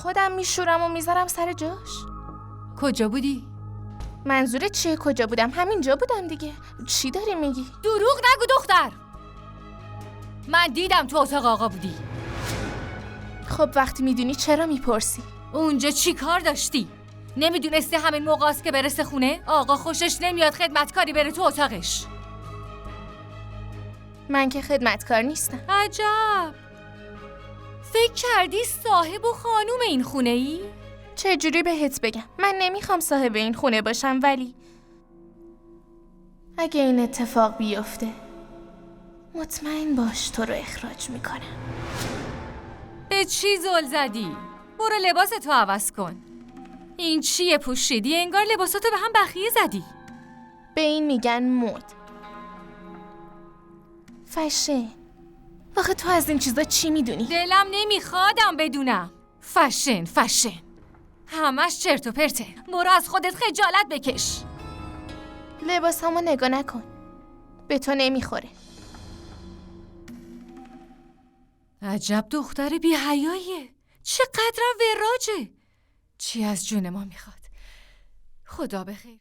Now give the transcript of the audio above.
خودم میشورم و میذارم سر جاش. کجا بودی؟ منظورت چیه کجا بودم؟ همینجا بودم دیگه. چی داری میگی؟ دروغ نگو دختر. من دیدم تو اتاق آقا بودی. خب وقتی میدونی چرا میپرسی؟ اونجا چی کار داشتی؟ نمیدونستی همین موقع است که برسه خونه؟ آقا خوشش نمیاد خدمتکاری بره تو اتاقش. من که خدمتکار نیستم. عجب. فکر کردی صاحب و خانوم این خونه ای؟ چجوری بهت بگم؟ من نمیخوام صاحب این خونه باشم، ولی اگه این اتفاق بیفته مطمئن باش تو رو اخراج میکنم. به چی زل زدی؟ برو لباستو عوض کن. این چیه پوشیدی؟ انگار لباساتو به هم بخیه زدی. به این میگن مد، فشن. واقعا تو از این چیزا چی میدونی؟ دلم نمیخوادم بدونم. فشن فشن همش چرت و پرته. برو از خودت خجالت بکش. لباسامو نگاه نکن، به تو نمیخوره. عجب دختر بی حیاییه. چقدرم وراجه. چی از جون ما میخواد؟ خدا بخیر.